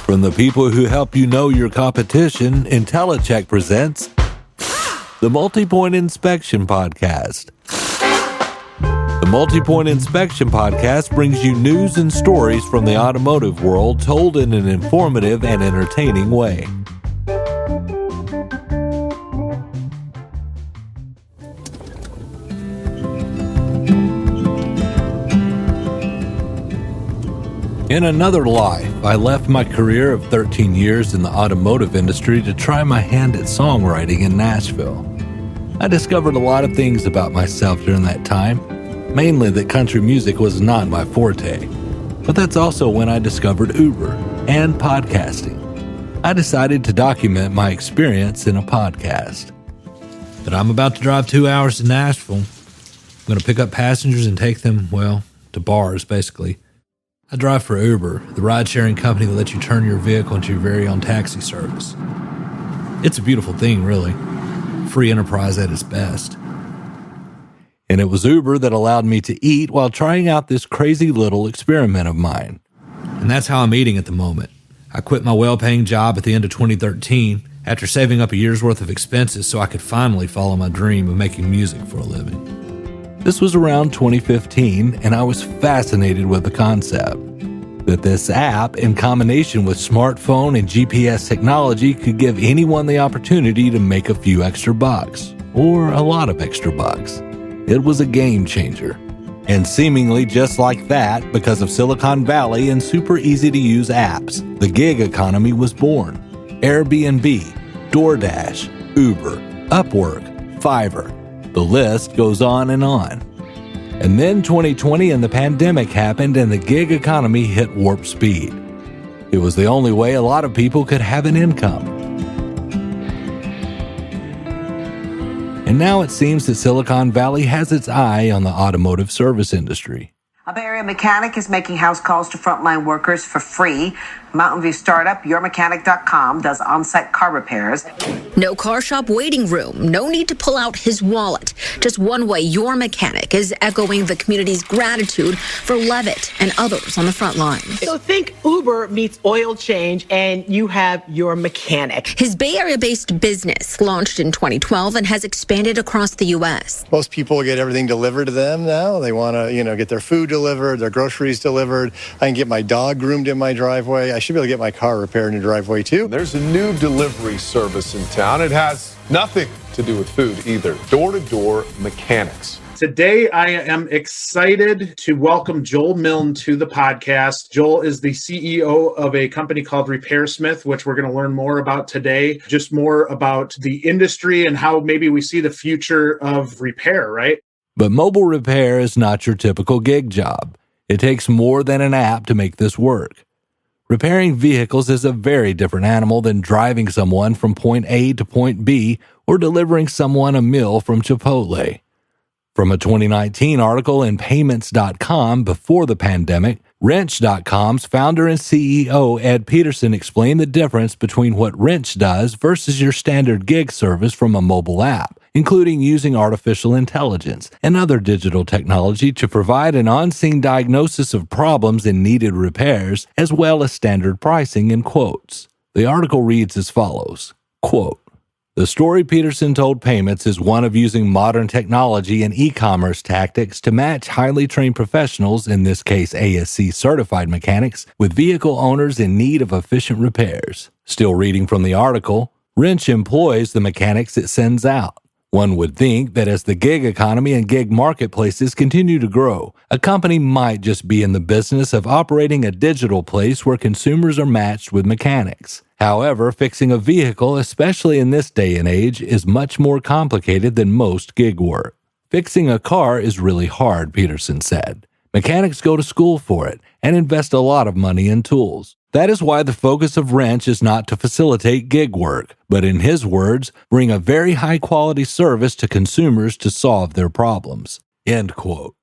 From the people who help you know your competition, IntelliCheck presents the Multi-Point Inspection Podcast. The Multi-Point Inspection Podcast brings you news and stories from the automotive world told in an informative and entertaining way. In another life, I left my career of 13 years in the automotive industry to try my hand at songwriting in Nashville. I discovered a lot of things about myself during that time, mainly that country music was not my forte. But that's also when I discovered Uber and podcasting. I decided to document my experience in a podcast. But I'm about to drive 2 hours to Nashville. I'm going to pick up passengers and take them, to bars, basically. I drive for Uber, the ride-sharing company that lets you turn your vehicle into your very own taxi service. It's a beautiful thing, really. Free enterprise at its best. And it was Uber that allowed me to eat while trying out this crazy little experiment of mine. And that's how I'm eating at the moment. I quit my well-paying job at the end of 2013 after saving up a year's worth of expenses so I could finally follow my dream of making music for a living. This was around 2015, and I was fascinated with the concept that this app, in combination with smartphone and GPS technology, could give anyone the opportunity to make a few extra bucks, or a lot of extra bucks. It was a game changer. And seemingly just like that, because of Silicon Valley and super easy-to-use apps, the gig economy was born. Airbnb, DoorDash, Uber, Upwork, Fiverr. The list goes on. And then 2020 and the pandemic happened and the gig economy hit warp speed. It was the only way a lot of people could have an income. And now it seems that Silicon Valley has its eye on the automotive service industry. A Bay Area mechanic is making house calls to frontline workers for free. Mountain View startup, yourmechanic.com, does on-site car repairs. No car shop waiting room. No need to pull out his wallet. Just one way Your Mechanic is echoing the community's gratitude for Levitt and others on the front line. So think Uber meets oil change and you have Your Mechanic. His Bay Area-based business launched in 2012 and has expanded across the U.S. Most people get everything delivered to them now. They want to, get their food delivered, their groceries delivered. I can get my dog groomed in my driveway. I should be able to get my car repaired in the driveway, too. There's a new delivery service in town. It has nothing to do with food either. Door-to-door mechanics. Today, I am excited to welcome Joel Milne to the podcast. Joel is the CEO of a company called RepairSmith, which we're going to learn more about today. Just more about the industry and how maybe we see the future of repair, right? But mobile repair is not your typical gig job. It takes more than an app to make this work. Repairing vehicles is a very different animal than driving someone from point A to point B or delivering someone a meal from Chipotle. From a 2019 article in Payments.com before the pandemic, Wrench.com's founder and CEO Ed Peterson explained the difference between what Wrench does versus your standard gig service from a mobile app, including using artificial intelligence and other digital technology to provide an on-scene diagnosis of problems and needed repairs, as well as standard pricing in quotes. The article reads as follows, quote, "The story Peterson told Payments is one of using modern technology and e-commerce tactics to match highly trained professionals, in this case ASC certified mechanics, with vehicle owners in need of efficient repairs." Still reading from the article, Wrench employs the mechanics it sends out. One would think that as the gig economy and gig marketplaces continue to grow, a company might just be in the business of operating a digital place where consumers are matched with mechanics. However, fixing a vehicle, especially in this day and age, is much more complicated than most gig work. Fixing a car is really hard, Peterson said. Mechanics go to school for it and invest a lot of money in tools. That is why the focus of Wrench is not to facilitate gig work, but in his words, bring a very high-quality service to consumers to solve their problems. End quote.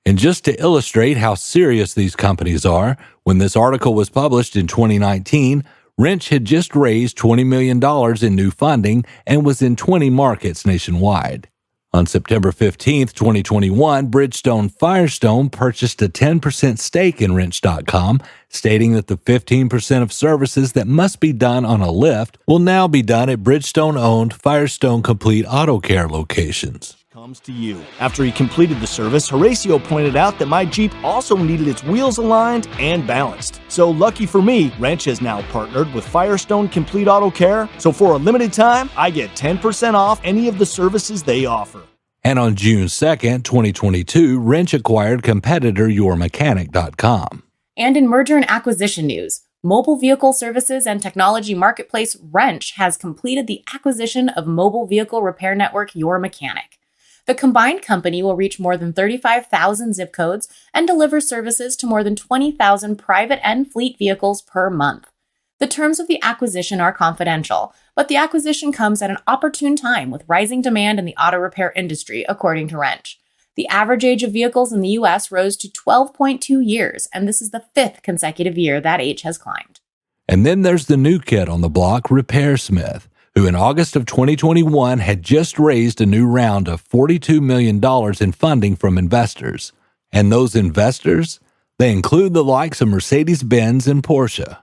And just to illustrate how serious these companies are, when this article was published in 2019, Wrench had just raised $20 million in new funding and was in 20 markets nationwide. On September 15th, 2021, Bridgestone Firestone purchased a 10% stake in Wrench.com, stating that the 15% of services that must be done on a lift will now be done at Bridgestone-owned Firestone Complete Auto Care locations. Comes to you. After he completed the service, Horacio pointed out that my Jeep also needed its wheels aligned and balanced. So lucky for me, Wrench has now partnered with Firestone Complete Auto Care, so for a limited time, I get 10% off any of the services they offer. And on June 2nd, 2022, Wrench acquired competitor yourmechanic.com. And in merger and acquisition news, mobile vehicle services and technology marketplace Wrench has completed the acquisition of mobile vehicle repair network Your Mechanic. The combined company will reach more than 35,000 zip codes and deliver services to more than 20,000 private and fleet vehicles per month. The terms of the acquisition are confidential, but the acquisition comes at an opportune time with rising demand in the auto repair industry, according to Wrench. The average age of vehicles in the U.S. rose to 12.2 years, and this is the 5th consecutive year that age has climbed. And then there's the new kid on the block, RepairSmith, who in August of 2021 had just raised a new round of $42 million in funding from investors. And those investors, they include the likes of Mercedes-Benz and Porsche.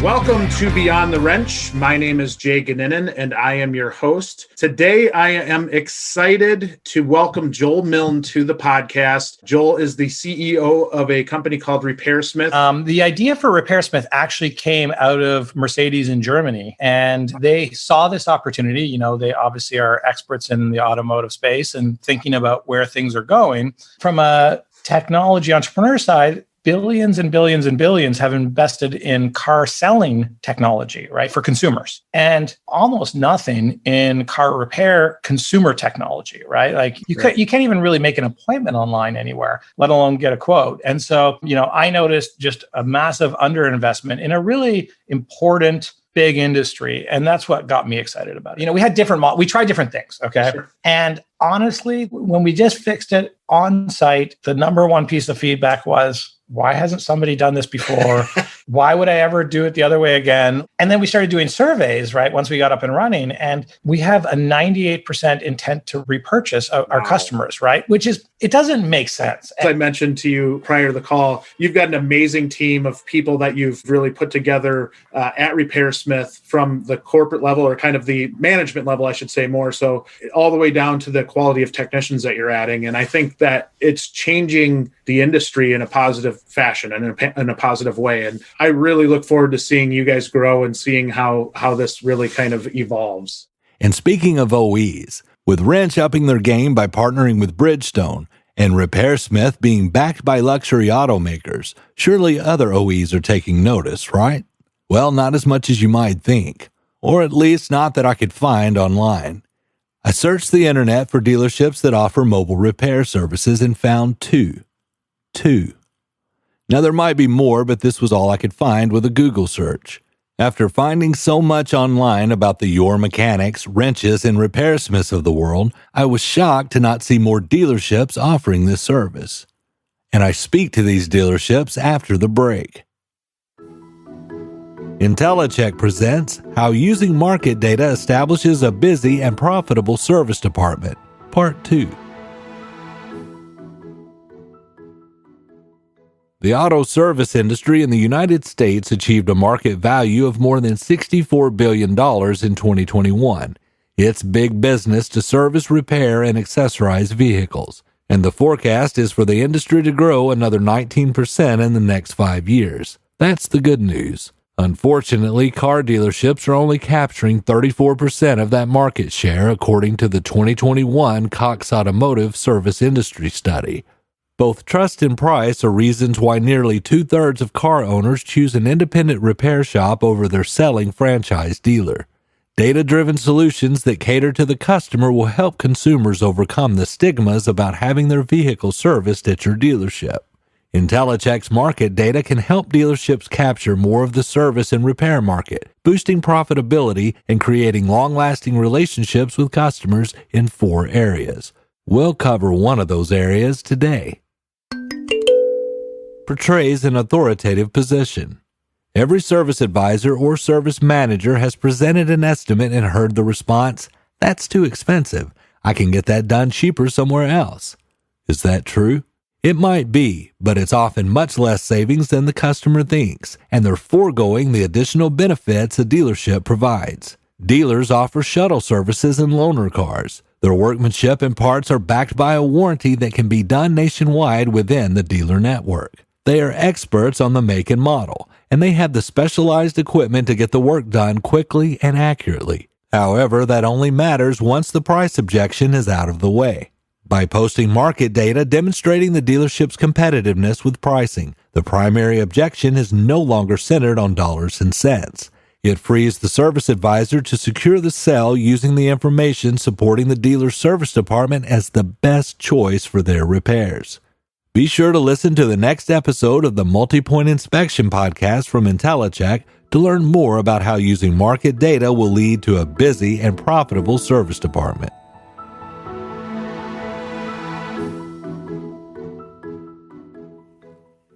Welcome to Beyond the Wrench. My name is Jay Ganinin, and I am your host. Today, I am excited to welcome Joel Milne to the podcast. Joel is the CEO of a company called RepairSmith. The idea for RepairSmith actually came out of Mercedes in Germany, and they saw this opportunity. You know, they obviously are experts in the automotive space and thinking about where things are going. From a technology entrepreneur side, billions and billions and billions have invested in car selling technology, right, for consumers, and almost nothing in car repair consumer technology, right? Like you can't even really make an appointment online anywhere, let alone get a quote. And so, you know, I noticed just a massive underinvestment in a really important big industry. And that's what got me excited about it. You know, we had we tried different things. Okay. Sure. And honestly, when we just fixed it on site, the number one piece of feedback was, why hasn't somebody done this before? Why would I ever do it the other way again? And then we started doing surveys, right? Once we got up and running, and we have a 98% intent to repurchase our customers, right? Which is, it doesn't make sense. As I mentioned to you prior to the call, you've got an amazing team of people that you've really put together at RepairSmith from the corporate level, or kind of the management level, I should say more so, all the way down to the quality of technicians that you're adding. And I think that it's changing the industry in a positive fashion and in a positive way. And I really look forward to seeing you guys grow and seeing how this really kind of evolves. And speaking of OEs, with Wrench upping their game by partnering with Bridgestone and RepairSmith being backed by luxury automakers, surely other OEs are taking notice, right? Well, not as much as you might think, or at least not that I could find online. I searched the internet for dealerships that offer mobile repair services and found two. Now, there might be more, but this was all I could find with a Google search. After finding so much online about the Your Mechanics, Wrenches, and RepairSmiths of the world, I was shocked to not see more dealerships offering this service. And I speak to these dealerships after the break. IntelliCheck presents How Using Market Data Establishes a Busy and Profitable Service Department, Part 2. The auto service industry in the United States achieved a market value of more than $64 billion in 2021. It's big business to service, repair, and accessorize vehicles, and the forecast is for the industry to grow another 19% in the next 5 years. That's the good news. Unfortunately, car dealerships are only capturing 34% of that market share, according to the 2021 Cox Automotive Service Industry Study. Both trust and price are reasons why nearly 2/3 of car owners choose an independent repair shop over their selling franchise dealer. Data-driven solutions that cater to the customer will help consumers overcome the stigmas about having their vehicle serviced at your dealership. IntelliCheck's market data can help dealerships capture more of the service and repair market, boosting profitability and creating long-lasting relationships with customers in 4 areas. We'll cover one of those areas today. Portrays an authoritative position. Every service advisor or service manager has presented an estimate and heard the response, "That's too expensive. I can get that done cheaper somewhere else. Is that true? It might be, but it's often much less savings than the customer thinks, and they're foregoing the additional benefits a dealership provides. Dealers offer shuttle services and loaner cars. Their workmanship and parts are backed by a warranty that can be done nationwide within the dealer network. They are experts on the make and model, and they have the specialized equipment to get the work done quickly and accurately. However, that only matters once the price objection is out of the way. By posting market data demonstrating the dealership's competitiveness with pricing, the primary objection is no longer centered on dollars and cents. It frees the service advisor to secure the sale using the information supporting the dealer's service department as the best choice for their repairs. Be sure to listen to the next episode of the Multi-Point Inspection podcast from IntelliCheck to learn more about how using market data will lead to a busy and profitable service department.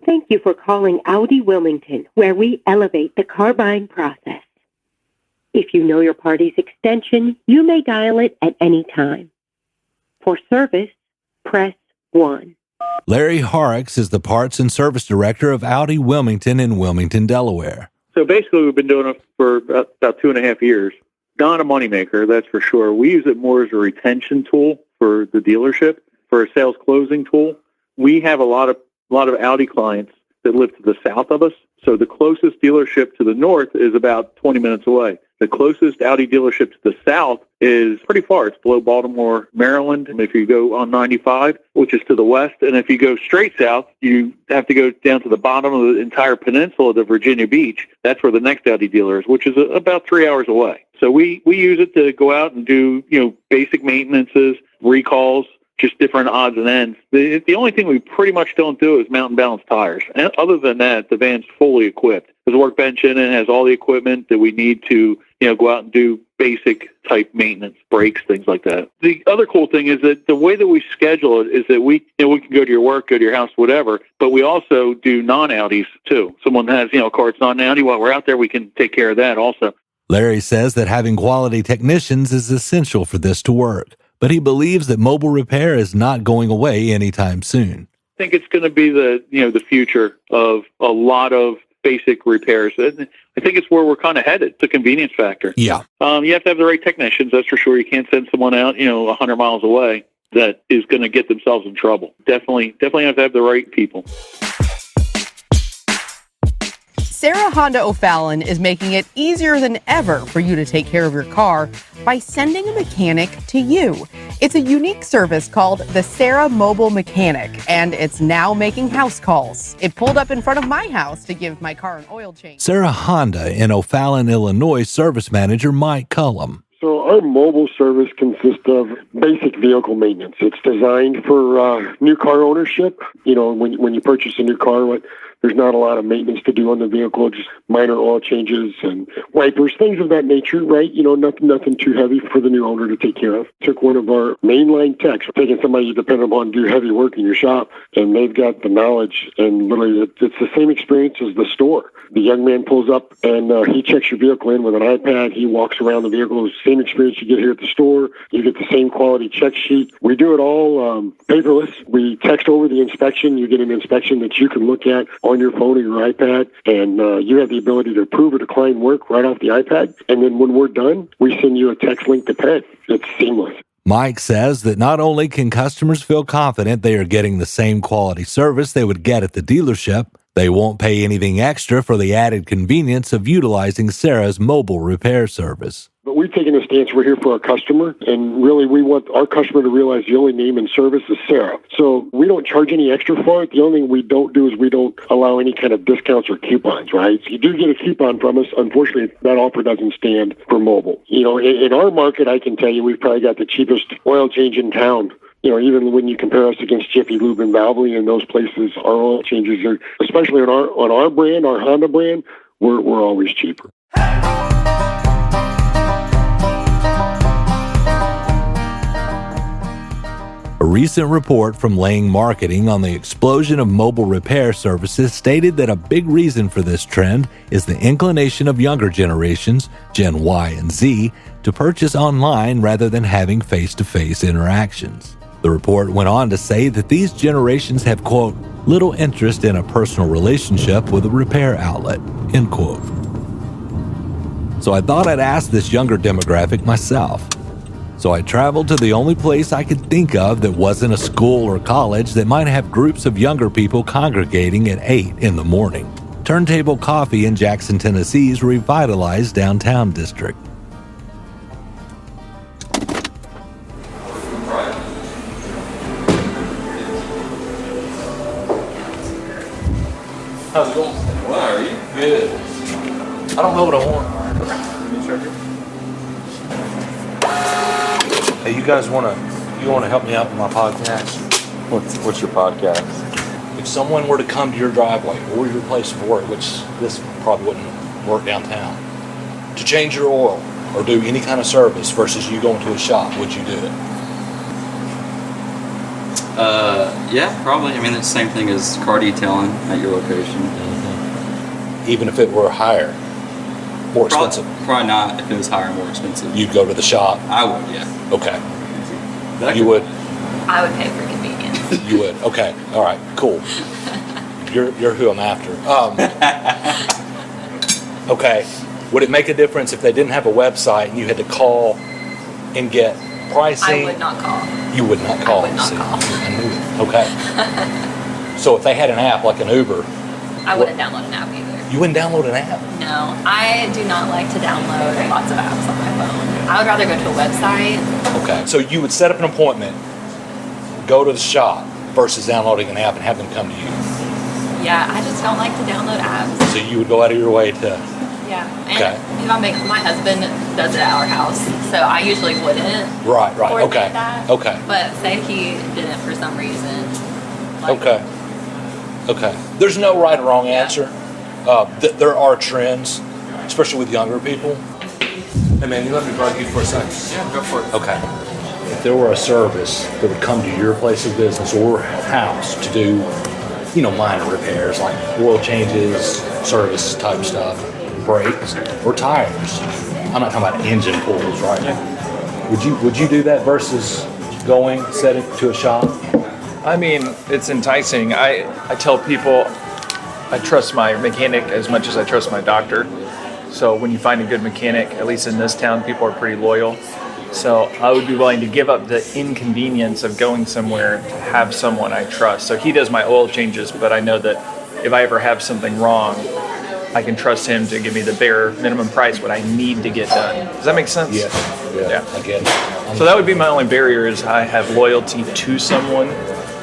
Thank you for calling Audi Wilmington, where we elevate the car buying process. If you know your party's extension, you may dial it at any time. For service, press 1. Larry Horrocks is the Parts and Service Director of Audi Wilmington in Wilmington, Delaware. So basically, we've been doing it for about 2.5 years. Not a moneymaker, that's for sure. We use it more as a retention tool for the dealership, for a sales closing tool. We have a lot of Audi clients that live to the south of us. So the closest dealership to the north is about 20 minutes away. The closest Audi dealership to the south is pretty far. It's below Baltimore, Maryland. And if you go on 95, which is to the west, and if you go straight south, you have to go down to the bottom of the entire peninsula to Virginia Beach. That's where the next Audi dealer is, which is about 3 hours away. So we use it to go out and do, basic maintenances, recalls, just different odds and ends. The only thing we pretty much don't do is mount and balance tires. And other than that, the van's fully equipped. There's a workbench in it, and has all the equipment that we need to, go out and do basic type maintenance, brakes, things like that. The other cool thing is that the way that we schedule it is that we can go to your work, go to your house, whatever, but we also do non-Audis too. Someone has, a car that's not an Audi, while we're out there, we can take care of that also. Larry says that having quality technicians is essential for this to work, but he believes that mobile repair is not going away anytime soon. I think it's going to be the future of a lot of basic repairs. And I think it's where we're kind of headed. It's a convenience factor. Yeah. You have to have the right technicians, that's for sure. You can't send someone out, 100 miles away that is going to get themselves in trouble. Definitely have to have the right people. Sarah Honda O'Fallon is making it easier than ever for you to take care of your car by sending a mechanic to you. It's a unique service called the Sarah Mobile Mechanic, and it's now making house calls. It pulled up in front of my house to give my car an oil change. Sarah Honda in O'Fallon, Illinois service manager Mike Cullum. So our mobile service consists of basic vehicle maintenance. It's designed for new car ownership. When you purchase a new car, there's not a lot of maintenance to do on the vehicle, just minor oil changes and wipers, things of that nature, right? Nothing too heavy for the new owner to take care of. Took one of our mainline techs, taking somebody you depend upon to do heavy work in your shop, and they've got the knowledge, and literally it's the same experience as the store. The young man pulls up and he checks your vehicle in with an iPad. He walks around the vehicle. It's the same experience you get here at the store. You get the same quality check sheet. We do it all paperless. We text over the inspection. You get an inspection that you can look at on your phone or your iPad, and you have the ability to approve or decline work right off the iPad. And then when we're done, we send you a text link to pay. It's seamless. Mike says that not only can customers feel confident they are getting the same quality service they would get at the dealership, they won't pay anything extra for the added convenience of utilizing Sarah's mobile repair service. But we've taken a stance, we're here for our customer, and really we want our customer to realize the only name and service is Sarah. So we don't charge any extra for it. The only thing we don't do is we don't allow any kind of discounts or coupons, right? If you do get a coupon from us, unfortunately, that offer doesn't stand for mobile. In our market, I can tell you we've probably got the cheapest oil change in town. Even when you compare us against Jiffy Lube and Valvoline and those places, our oil changes are, especially on our brand, our Honda brand, we're always cheaper. A recent report from Lang Marketing on the explosion of mobile repair services stated that a big reason for this trend is the inclination of younger generations, Gen Y and Z, to purchase online rather than having face-to-face interactions. The report went on to say that these generations have, quote, little interest in a personal relationship with a repair outlet, end quote. So I thought I'd ask this younger demographic myself. So I traveled to the only place I could think of that wasn't a school or college that might have groups of younger people congregating at 8 in the morning. Turntable Coffee in Jackson, Tennessee's revitalized downtown district. How's it going? Well, how are you? Good. I don't know what I want. Hey, you guys want to help me out with my podcast? What's your podcast? If someone were to come to your driveway or your place of work, which this probably wouldn't work downtown, to change your oil or do any kind of service versus you going to a shop, would you do it? Yeah, probably. I mean, it's the same thing as car detailing at your location. Mm-hmm. Even if it were higher, more expensive? Probably not if it was higher and more expensive. You'd go to the shop? I would, yeah. Okay. You would? I would pay for convenience. You would? Okay. All right. Cool. You're who I'm after. Okay. Would it make a difference if they didn't have a website and you had to call and get pricing? I would not call. You would not call. I would not call. I knew it. Okay. So if they had an app like an Uber, I wouldn't download an app either. you wouldn't download an app? No, I do not like to download lots of apps on my phone. I would rather go to a website. Okay. So you would set up an appointment, go to the shop versus downloading an app and have them come to you. Yeah, I just don't like to download apps. So you would go out of your way to... Yeah, and if my husband does it at our house, so I usually wouldn't. Right, coordinate okay. That. Okay. But say he didn't for some reason. Okay. There's no right or wrong answer. There are trends, especially with younger people. Hey man, you let me bug you for a second? Yeah, go for it. Okay. If there were a service that would come to your place of business or house to do, minor repairs like oil changes, service type stuff, brakes, or tires. I'm not talking about engine pulls, right? Yeah. Would you do that versus set it to a shop? I mean, it's enticing. I tell people I trust my mechanic as much as I trust my doctor. So when you find a good mechanic, at least in this town, people are pretty loyal. So I would be willing to give up the inconvenience of going somewhere to have someone I trust. So he does my oil changes, but I know that if I ever have something wrong, I can trust him to give me the bare minimum price, what I need to get done. Does that make sense? Yeah. I get it. So that would be my only barrier is I have loyalty to someone,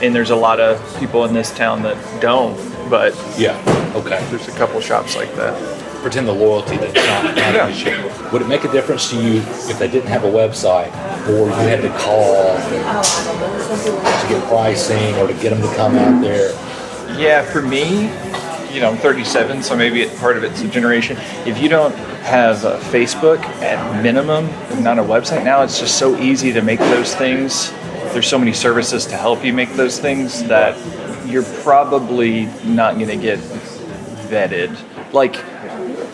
and there's a lot of people in this town that don't, but there's a couple shops like that. Pretend the loyalty that's not an issue. Would it make a difference to you if they didn't have a website or you had to call to get pricing or to get them to come out there? Yeah, for me, I'm 37, so maybe part of it's a generation. If you don't have a Facebook at minimum, and not a website now, it's just so easy to make those things. There's so many services to help you make those things that you're probably not going to get vetted. Like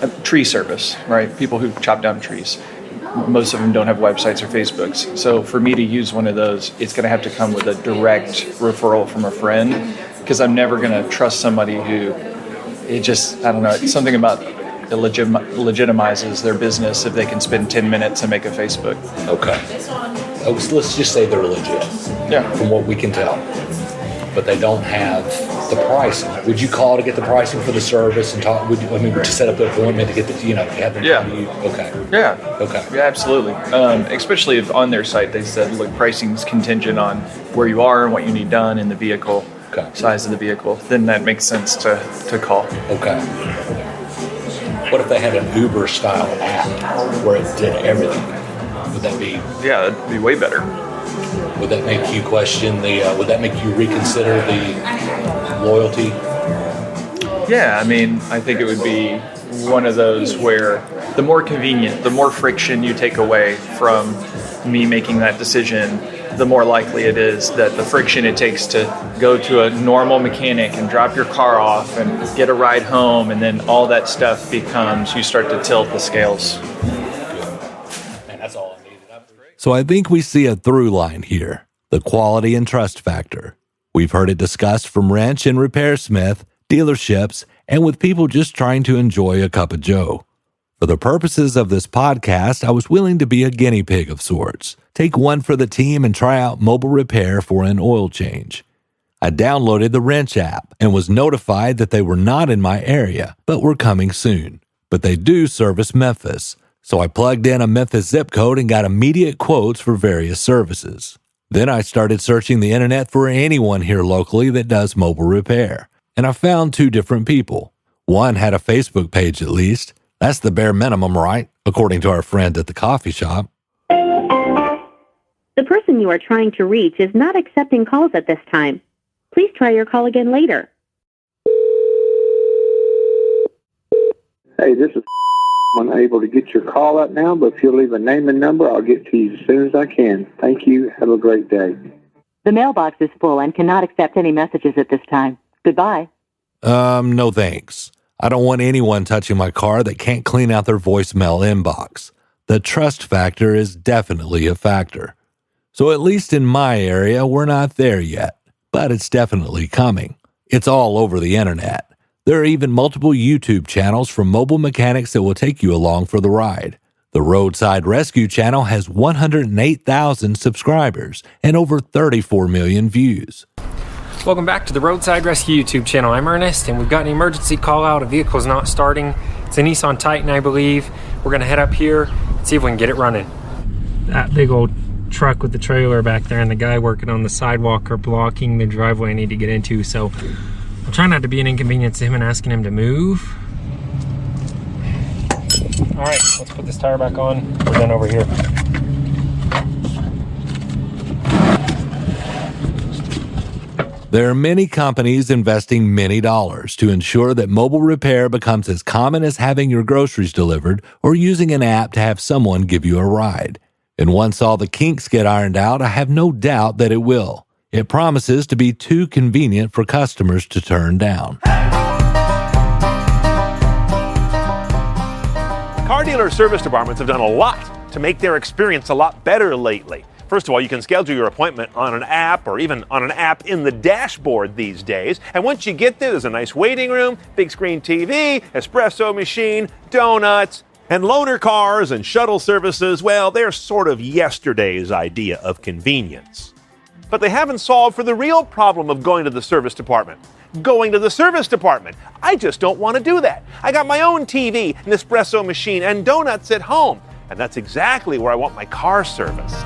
a tree service, right? People who chop down trees. Most of them don't have websites or Facebooks. So for me to use one of those, it's going to have to come with a direct referral from a friend, because I'm never going to trust somebody who it's something about it legitimizes their business if they can spend 10 minutes and make a Facebook. Okay. Let's just say they're legit. Yeah. From what we can tell. But they don't have the pricing. Would you call to get the pricing for the service and talk? To set up the appointment to get have them come to you? Okay. Yeah. Okay. Yeah, absolutely. Especially if on their site they said, look, pricing's contingent on where you are and what you need done in the vehicle, size of the vehicle. Then that makes sense to call. Okay. What if they had an Uber style app where it did everything? Would that be? Yeah, that'd be way better. Would that make you question would that make you reconsider the loyalty? Yeah, I mean, I think it would be one of those where the more convenient, the more friction you take away from me making that decision, the more likely it is that the friction it takes to go to a normal mechanic and drop your car off and get a ride home, and then all that stuff becomes, you start to tilt the scales. And that's all I needed. So I think we see a through line here, the quality and trust factor. We've heard it discussed from wrench and repairsmith, dealerships, and with people just trying to enjoy a cup of joe. For the purposes of this podcast, I was willing to be a guinea pig of sorts. Take one for the team and try out mobile repair for an oil change. I downloaded the Wrench app and was notified that they were not in my area, but were coming soon. But they do service Memphis, so I plugged in a Memphis zip code and got immediate quotes for various services. Then I started searching the internet for anyone here locally that does mobile repair, and I found 2 different people. One had a Facebook page at least. That's the bare minimum, right? According to our friend at the coffee shop. The person you are trying to reach is not accepting calls at this time. Please try your call again later. Hey, this is I'm unable to get your call right now, but if you'll leave a name and number, I'll get to you as soon as I can. Thank you. Have a great day. The mailbox is full and cannot accept any messages at this time. Goodbye. No thanks. I don't want anyone touching my car that can't clean out their voicemail inbox. The trust factor is definitely a factor. So at least in my area, we're not there yet, but it's definitely coming. It's all over the internet. There are even multiple YouTube channels from mobile mechanics that will take you along for the ride. The Roadside Rescue channel has 108,000 subscribers and over 34 million views. Welcome back to the Roadside Rescue YouTube channel. I'm Ernest, and we've got an emergency call out. A vehicle's not starting. It's a Nissan Titan, I believe. We're going to head up here and see if we can get it running. That big old truck with the trailer back there and the guy working on the sidewalk are blocking the driveway I need to get into, so I'm trying not to be an inconvenience to him and asking him to move. All right, let's put this tire back on. We're done over here. There are many companies investing many dollars to ensure that mobile repair becomes as common as having your groceries delivered or using an app to have someone give you a ride. And once all the kinks get ironed out, I have no doubt that it will. It promises to be too convenient for customers to turn down. Car dealer service departments have done a lot to make their experience a lot better lately. First of all, you can schedule your appointment on an app or even on an app in the dashboard these days. And once you get there, there's a nice waiting room, big screen TV, espresso machine, donuts, and loaner cars and shuttle services. Well, they're sort of yesterday's idea of convenience. But they haven't solved for the real problem of going to the service department. Going to the service department. I just don't want to do that. I got my own TV, an espresso machine, and donuts at home. And that's exactly where I want my car serviced.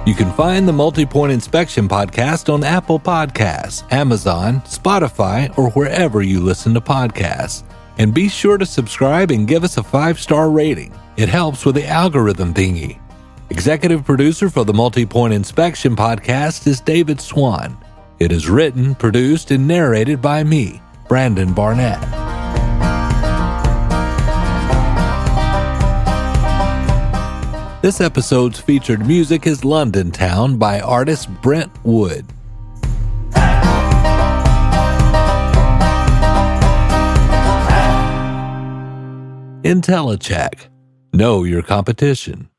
You can find the Multi-Point Inspection Podcast on Apple Podcasts, Amazon, Spotify, or wherever you listen to podcasts. And be sure to subscribe and give us a 5-star rating. It helps with the algorithm thingy. Executive producer for the Multi-Point Inspection Podcast is David Swan. It is written, produced, and narrated by me, Brandon Barnett. This episode's featured music is London Town by artist Brent Wood. IntelliCheck. Know your competition.